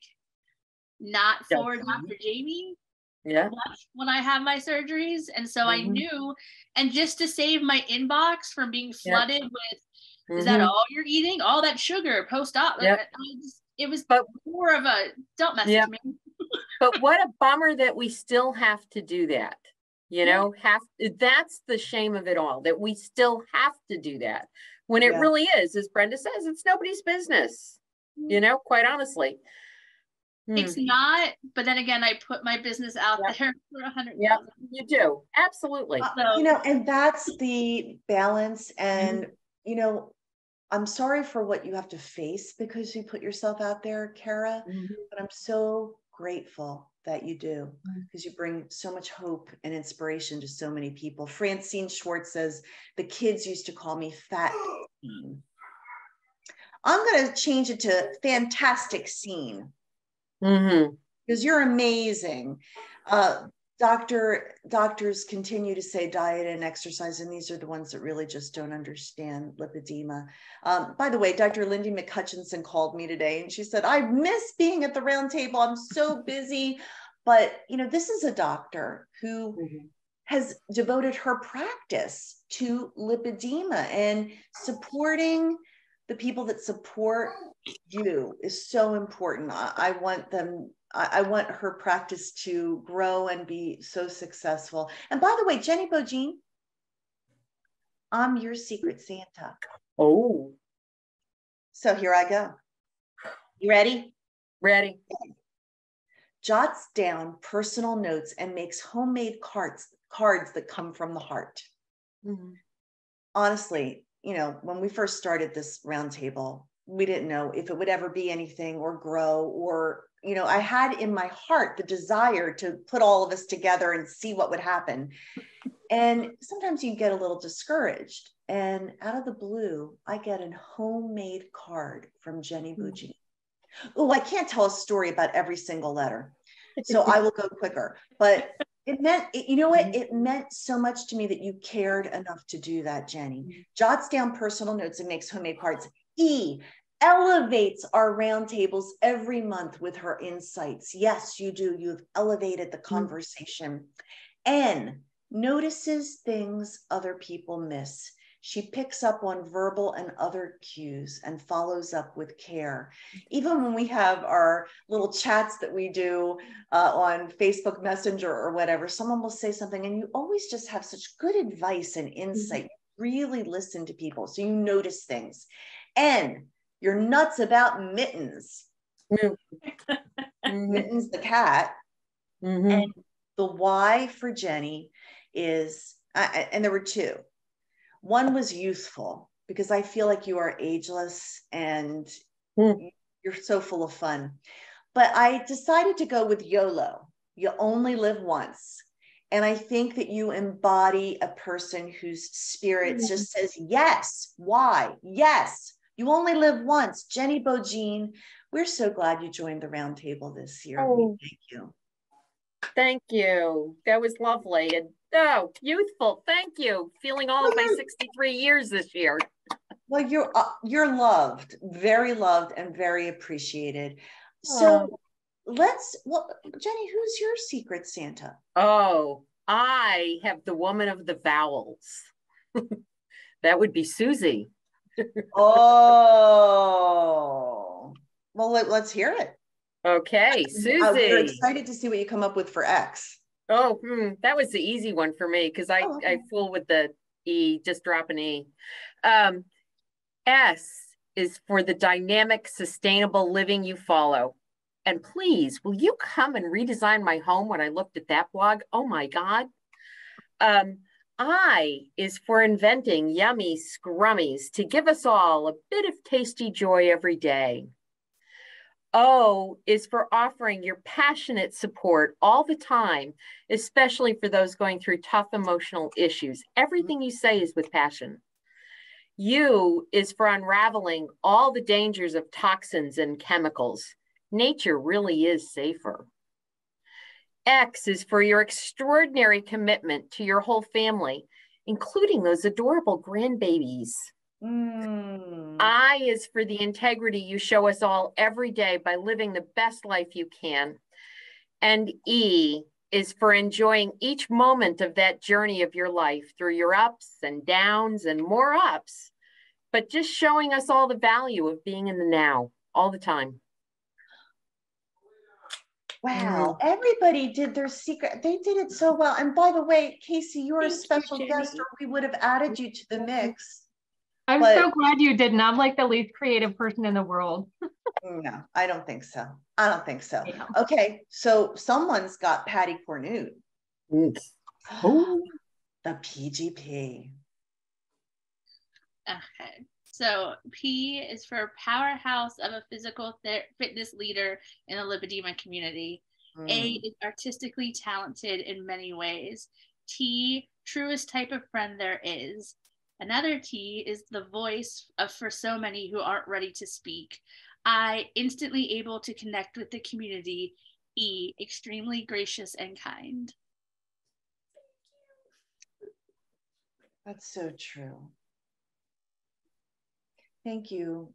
not for Dr. Jamie watch when I have my surgeries. And so I knew, and just to save my inbox from being flooded with, is that all you're eating? All that sugar post-op. It was more of a, don't message me. But what a bummer that we still have to do that. You know, that's the shame of it all, that we still have to do that. When it really is, as Brenda says, it's nobody's business, you know, quite honestly. It's not, but then again, I put my business out there for 100,000. Yeah, you do. Absolutely. You know, and that's the balance. And, you know, I'm sorry for what you have to face because you put yourself out there, Kara, but I'm so grateful that you do because you bring so much hope and inspiration to so many people. Francine Schwartz says, the kids used to call me Fat Scene. I'm going to change it to Fantastic Scene because you're amazing. Doctors continue to say diet and exercise, and these are the ones that really just don't understand lipedema. By the way, Dr. Lindy McCutcheon called me today and she said, I miss being at the round table. I'm so busy. But, you know, this is a doctor who has devoted her practice to lipedema, and supporting the people that support you is so important. I want her practice to grow and be so successful. And by the way, Jenny Bogine, I'm your secret Santa. Oh. So here I go. You ready? Ready. Jots down personal notes and makes homemade cards that come from the heart. Mm-hmm. Honestly, when we first started this roundtable, we didn't know if it would ever be anything or grow, or, I had in my heart the desire to put all of us together and see what would happen. And sometimes you get a little discouraged, and out of the blue, I get a homemade card from Jenny Bogine. Oh, I can't tell a story about every single letter, so I will go quicker. But it meant, it meant so much to me that you cared enough to do that, Jenny. Jots down personal notes and makes homemade cards. E, elevates our roundtables every month with her insights. Yes, you do. You've elevated the conversation. N, notices things other people miss. She picks up on verbal and other cues and follows up with care. Even when we have our little chats that we do on Facebook Messenger or whatever, someone will say something and you always just have such good advice and insight. You really listen to people, so you notice things. And you're nuts about Mittens. Mittens the cat. And the why for Jenny is, and there were two. One was youthful, because I feel like you are ageless and you're so full of fun. But I decided to go with YOLO. You only live once. And I think that you embody a person whose spirit just says, yes. Why? Yes. You only live once. Jenny Bogine, we're so glad you joined the roundtable this year. We thank you. Thank you. That was lovely. And youthful. Thank you. Feeling all of my 63 years this year. Well, you're loved, very loved and very appreciated. So Jenny, who's your secret Santa? Oh, I have the woman of the vowels. That would be Siouxie. Oh, well, let's hear it. Okay, Siouxie. We're excited to see what you come up with for X. Oh, that was the easy one for me, because I fool with the E, just drop an E. S is for the dynamic, sustainable living you follow. And please, will you come and redesign my home when I looked at that blog? Oh my God. I is for inventing yummy scrummies to give us all a bit of tasty joy every day. O is for offering your passionate support all the time, especially for those going through tough emotional issues. Everything you say is with passion. U is for unraveling all the dangers of toxins and chemicals. Nature really is safer. X is for your extraordinary commitment to your whole family, including those adorable grandbabies. I is for the integrity you show us all every day by living the best life you can. And E is for enjoying each moment of that journey of your life through your ups and downs and more ups, but just showing us all the value of being in the now all the time. Wow, everybody did their secret. They did it so well. And by the way, Casey, you're a special guest, or we would have added you to the mix. I'm so glad you didn't. I'm like the least creative person in the world. No, I don't think so. I don't think so. Yeah. Okay, so someone's got Patty Cornute. Oh, the PGP. Okay, so P is for powerhouse of a physical fitness leader in the lipedema community. A is artistically talented in many ways. T, truest type of friend there is. Another T is the voice for so many who aren't ready to speak. I, instantly able to connect with the community. E, extremely gracious and kind. That's so true. Thank you.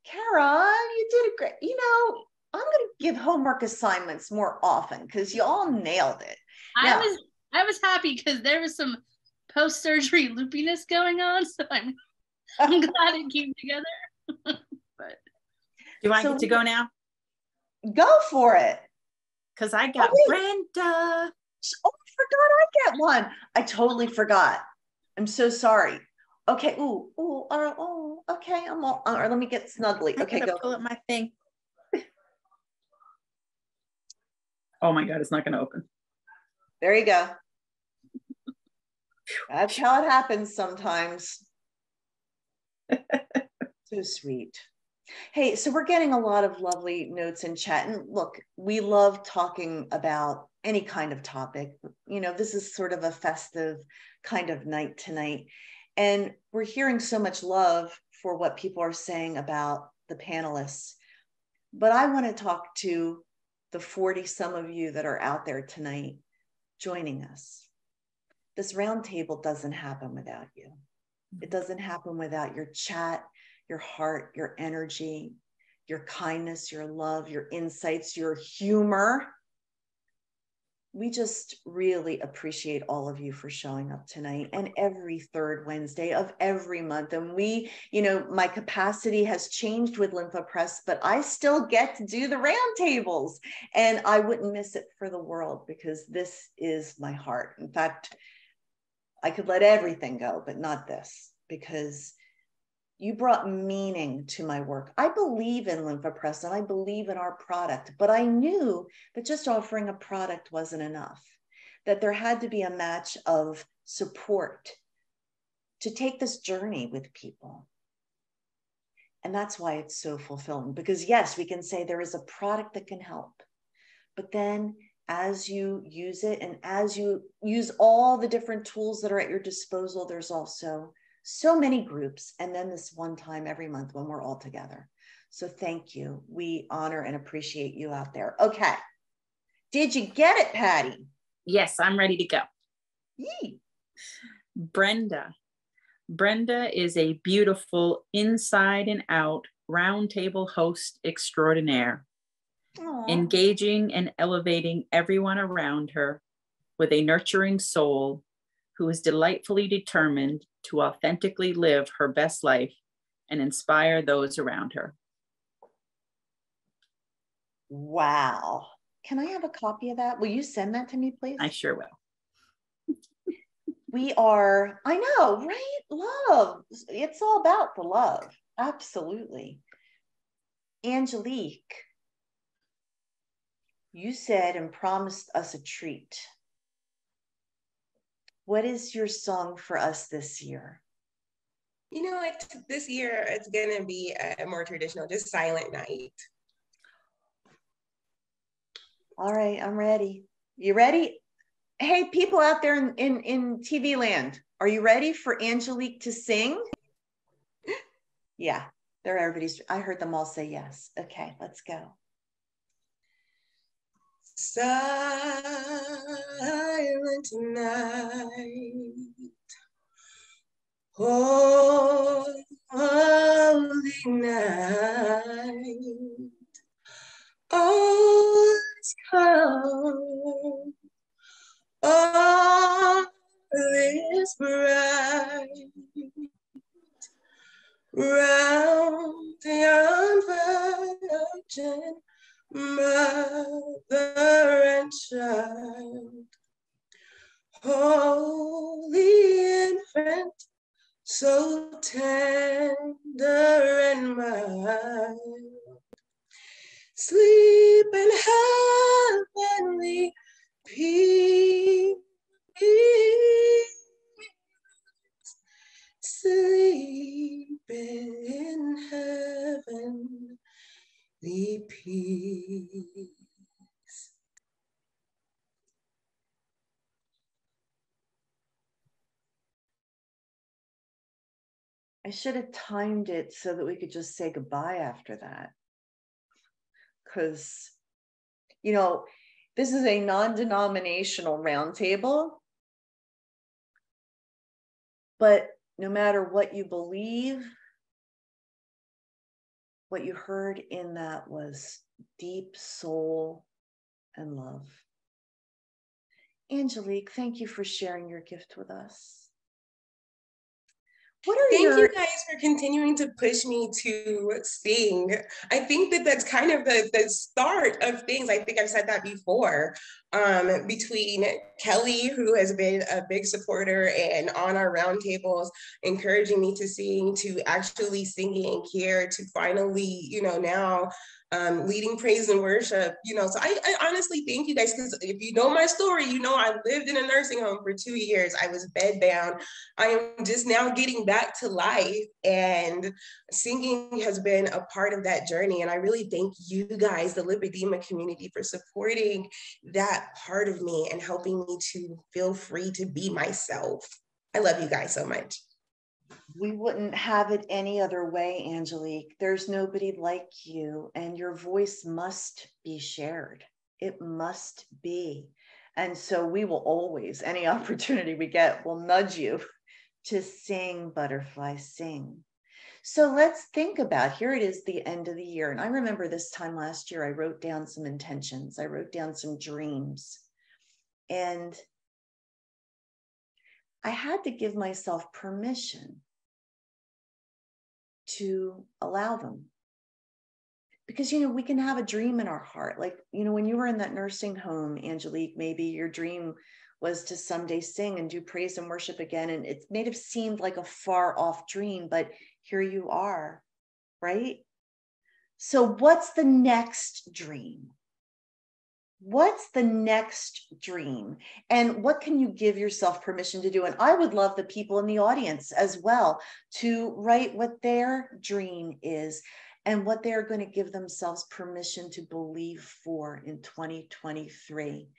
Kara, you did a great, I'm going to give homework assignments more often because you all nailed it. I was I was happy because there was some post-surgery loopiness going on, so I'm glad it came together. But do I get to go now? Go for it. Because I got Brenda. Oh, I forgot I get one. I totally forgot. I'm so sorry. Okay. Okay. I'm all. All right, let me get snuggly. Okay, go. Pull up my thing. Oh my God, it's not going to open. There you go. That's how it happens sometimes. So sweet. Hey, so we're getting a lot of lovely notes in chat. And look, we love talking about any kind of topic. You know, this is sort of a festive kind of night tonight. And we're hearing so much love for what people are saying about the panelists. But I want to talk to the 40 some of you that are out there tonight joining us. This roundtable doesn't happen without you. It doesn't happen without your chat, your heart, your energy, your kindness, your love, your insights, your humor. We just really appreciate all of you for showing up tonight and every third Wednesday of every month. And we, you know, my capacity has changed with Lympha Press, but I still get to do the roundtables and I wouldn't miss it for the world because this is my heart. In fact, I could let everything go, but not this, because you brought meaning to my work. I believe in Lympha Press and I believe in our product, but I knew that just offering a product wasn't enough, that there had to be a match of support to take this journey with people. And that's why it's so fulfilling, because yes, we can say there is a product that can help, but then as you use it and as you use all the different tools that are at your disposal, there's also so many groups, and then this one time every month when we're all together. So thank you. We honor and appreciate you out there. Okay. Did you get it, Patty? Yes, I'm ready to go. Yee. Brenda. Brenda is a beautiful inside and out roundtable host extraordinaire, engaging and elevating everyone around her with a nurturing soul who is delightfully determined to authentically live her best life and inspire those around her. Wow. Can I have a copy of that? Will you send that to me, please? I sure will. We are, I know, right? Love. It's all about the love. Absolutely. Angelique, you said and promised us a treat. What is your song for us this year? You know, this year it's going to be a more traditional, just Silent Night. All right, I'm ready. You ready? Hey, people out there in TV land, are you ready for Angelique to sing? Yeah, I heard them all say yes. Okay, let's go. Silent night, holy night, all is calm, all is bright, round the young virgin mother and child, holy infant, so tender and mild, sleep in heavenly peace, sleep in heavenly peace. I should have timed it so that we could just say goodbye after that. Because, you know, this is a non-denominational roundtable, but no matter what you believe, what you heard in that was deep soul and love. Angelique, thank you for sharing your gift with us. Thank you guys for continuing to push me to sing. I think that that's kind of the start of things. I think I've said that before, between Kelly, who has been a big supporter and on our roundtables, encouraging me to sing, to actually singing here, to finally, you know, now leading praise and worship, you know. So I honestly thank you guys, because if you know my story, you know I lived in a nursing home for 2 years. I was bedbound. I am just now getting back to life, and singing has been a part of that journey. And I really thank you guys, the lipedema community, for supporting that part of me and helping me to feel free to be myself. I love you guys so much. We wouldn't have it any other way, Angelique. There's nobody like you, and your voice must be shared. It must be. And so we will always, any opportunity we get, will nudge you to sing, Butterfly, sing. So let's think about, here it is, the end of the year. And I remember this time last year, I wrote down some intentions. I wrote down some dreams. And I had to give myself permission to allow them. Because, you know, we can have a dream in our heart. Like, you know, when you were in that nursing home, Angelique, maybe your dream was to someday sing and do praise and worship again. And it may have seemed like a far off dream, but here you are, right? So what's the next dream? What's the next dream? And what can you give yourself permission to do? And I would love the people in the audience as well to write what their dream is and what they're going to give themselves permission to believe for in 2023.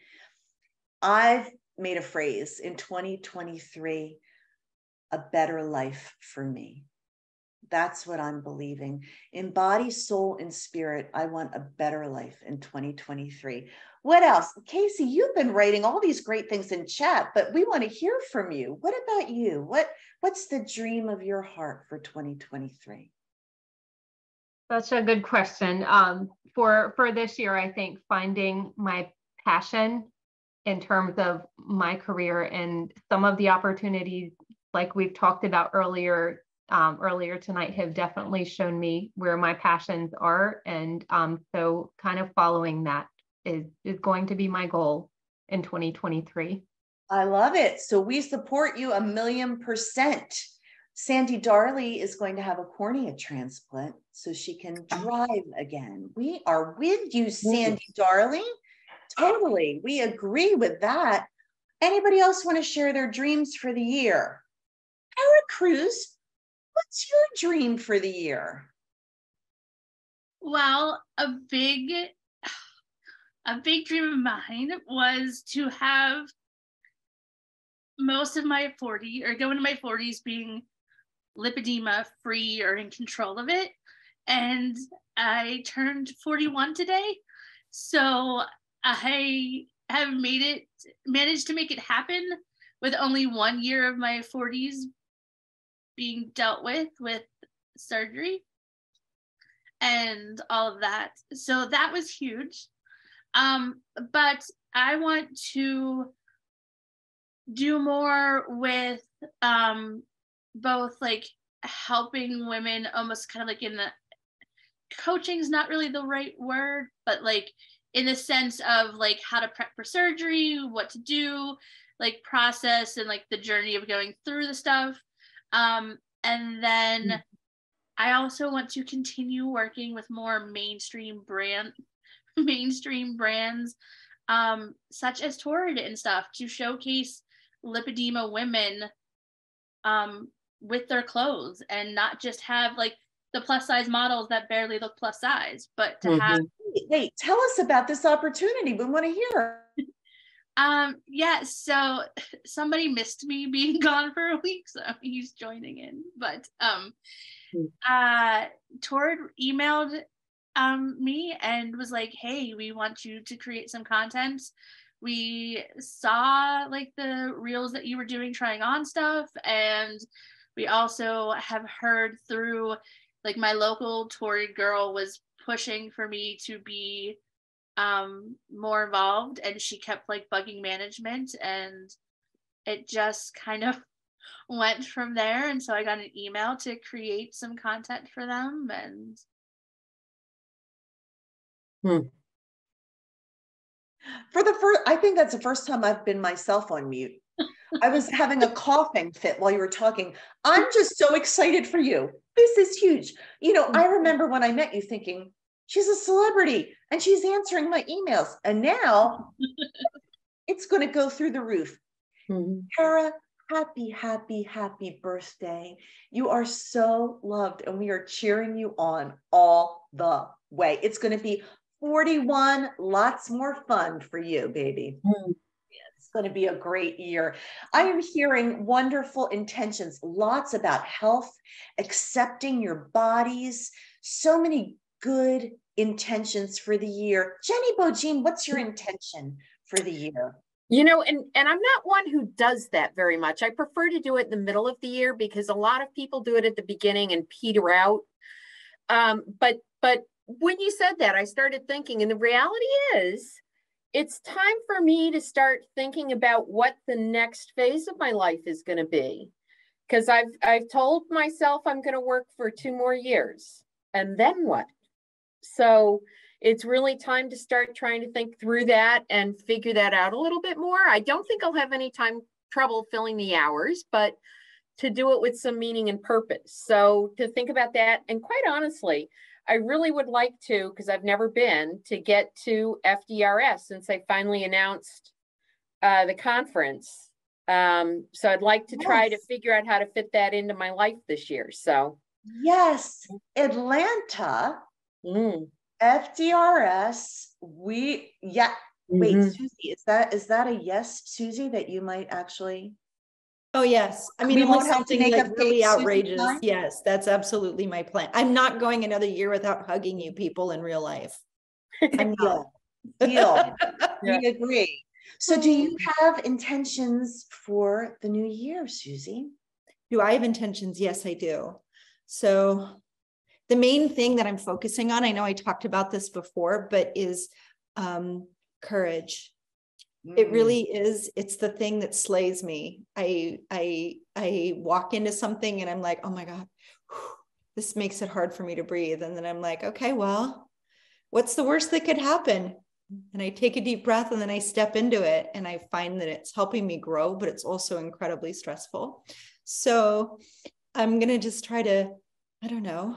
I've made a phrase in 2023, a better life for me. That's what I'm believing. In body, soul, and spirit, I want a better life in 2023. What else? Casey, you've been writing all these great things in chat, but we want to hear from you. What about you? What's the dream of your heart for 2023? Such a good question. For this year, I think finding my passion in terms of my career and some of the opportunities, like we've talked about earlier tonight, have definitely shown me where my passions are. And so kind of following that is going to be my goal in 2023. I love it. So we support you 1,000,000%. Sandy Darley is going to have a cornea transplant so she can drive again. We are with you, Sandy Darley. Totally. We agree with that. Anybody else want to share their dreams for the year? Howard Cruz, what's your dream for the year? Well, a big dream of mine was to have most of my 40s, or go into my 40s being lipedema free or in control of it. And I turned 41 today. So I have managed to make it happen with only 1 year of my 40s being dealt with surgery and all of that. So that was huge. But I want to do more with both like helping women, almost kind of like in the coaching is not really the right word, but like in the sense of like how to prep for surgery, what to do, like process and like the journey of going through the stuff. And then I also want to continue working with more mainstream brands, such as Torrid and stuff, to showcase lipedema women with their clothes, and not just have like the plus size models that barely look plus size, but to have. Wait, tell us about this opportunity. We want to hear. Yeah, so somebody missed me being gone for a week, so he's joining in. But Torrid emailed me and was like, hey, we want you to create some content. We saw like the reels that you were doing trying on stuff, and we also have heard through like my local Torrid girl was pushing for me to be more involved, and she kept like bugging management, and it just kind of went from there. And so I got an email to create some content for them. And for the first, I think that's the first time I've been myself on mute. I was having a coughing fit while you were talking. I'm just so excited for you. This is huge. You know, I remember when I met you thinking, she's a celebrity and she's answering my emails. And now it's going to go through the roof. Tara, happy, happy, happy birthday. You are so loved and we are cheering you on all the way. It's going to be 41, lots more fun for you, baby. It's going to be a great year. I am hearing wonderful intentions, lots about health, accepting your bodies, so many good intentions for the year. Jenny Bogine, what's your intention for the year? You know, and I'm not one who does that very much. I prefer to do it in the middle of the year because a lot of people do it at the beginning and peter out. But when you said that, I started thinking, and the reality is, it's time for me to start thinking about what the next phase of my life is going to be. Because I've told myself I'm going to work for 2 more years, and then what? So it's really time to start trying to think through that and figure that out a little bit more. I don't think I'll have any trouble filling the hours, but to do it with some meaning and purpose. So to think about that, and quite honestly, I really would like to, because I've never been, to get to FDRS since they finally announced the conference. So I'd like to try to figure out how to fit that into my life this year. So yes, Atlanta. FDRS, wait, Siouxsie, is that a yes, Siouxsie, that you might actually? Oh, yes. I mean, we unless won't have to something make like a really fake outrageous. Siouxsie Yes, that's absolutely my plan. I'm not going another year without hugging you people in real life. I'm deal. We agree. So do you have intentions for the new year, Siouxsie? Do I have intentions? Yes, I do. So the main thing that I'm focusing on, I know I talked about this before, but is courage. It really is. It's the thing that slays me. I walk into something and I'm like, oh my God, this makes it hard for me to breathe. And then I'm like, okay, well, what's the worst that could happen? And I take a deep breath and then I step into it and I find that it's helping me grow, but it's also incredibly stressful. So I'm going to just try to, I don't know,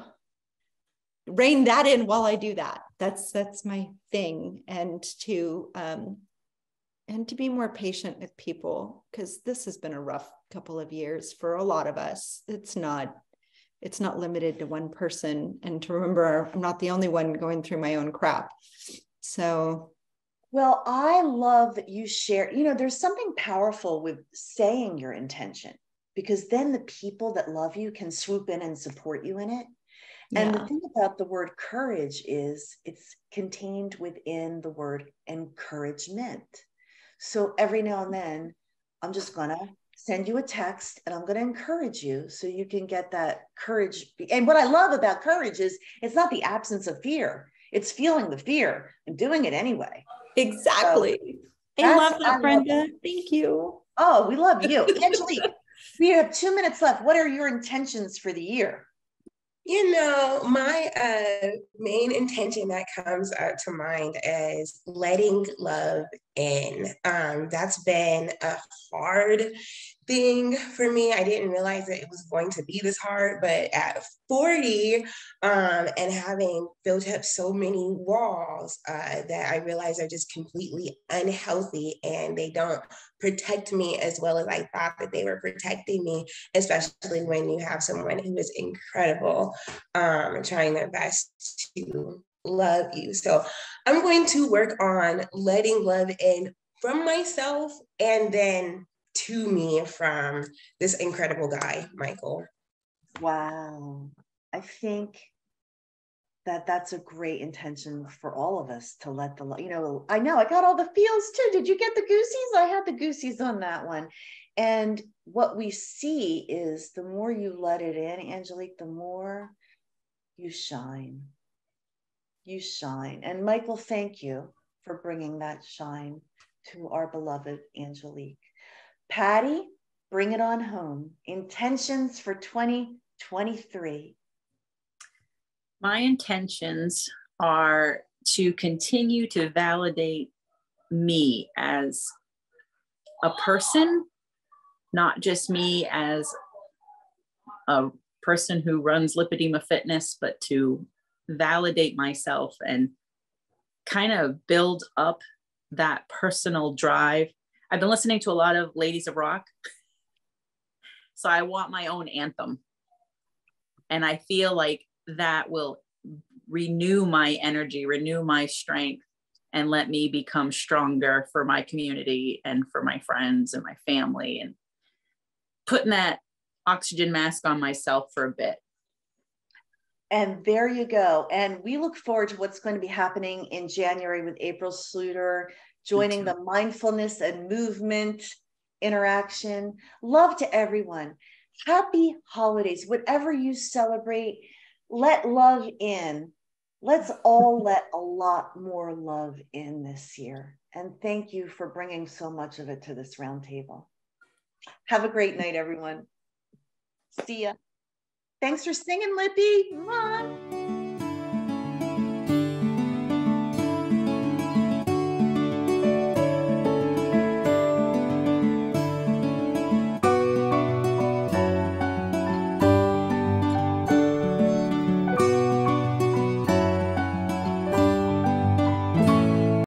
rein that in while I do that. That's my thing. And to be more patient with people, because this has been a rough couple of years for a lot of us. It's not limited to one person. And to remember, I'm not the only one going through my own crap. So. Well, I love that you share, you know, there's something powerful with saying your intention, because then the people that love you can swoop in and support you in it. And the thing about the word courage is it's contained within the word encouragement. So every now and then, I'm just going to send you a text and I'm going to encourage you so you can get that courage. And what I love about courage is it's not the absence of fear. It's feeling the fear and doing it anyway. Exactly. So I love that, Brenda. Thank you. Oh, we love you. Angelique, we have 2 minutes left. What are your intentions for the year? You know, my main intention that comes to mind is letting love in. That's been a hard thing for me. I didn't realize that it was going to be this hard, but at 40 and having built up so many walls that I realized are just completely unhealthy and they don't protect me as well as I thought that they were protecting me, especially when you have someone who is incredible and trying their best to love you. So I'm going to work on letting love in from myself and then to me from this incredible guy, Michael. Wow. I think that that's a great intention for all of us to let the, you know, I know I got all the feels too. Did you get the goosies? I had the goosies on that one. And what we see is the more you let it in, Angelique, the more you shine. You shine. And Michael, thank you for bringing that shine to our beloved Angelique. Patty, bring it on home. Intentions for 2023. My intentions are to continue to validate me as a person, not just me as a person who runs Lipedema Fitness, but to validate myself and kind of build up that personal drive. I've been listening to a lot of Ladies of Rock, so I want my own anthem. And I feel like that will renew my energy, renew my strength, and let me become stronger for my community and for my friends and my family, and putting that oxygen mask on myself for a bit. And there you go. And we look forward to what's going to be happening in January with April Sluter, joining the mindfulness and movement interaction. Love to everyone. Happy holidays. Whatever you celebrate, let love in. Let's all let a lot more love in this year. And thank you for bringing so much of it to this roundtable. Have a great night, everyone. See ya. Thanks for singing, Lippy. Mwah.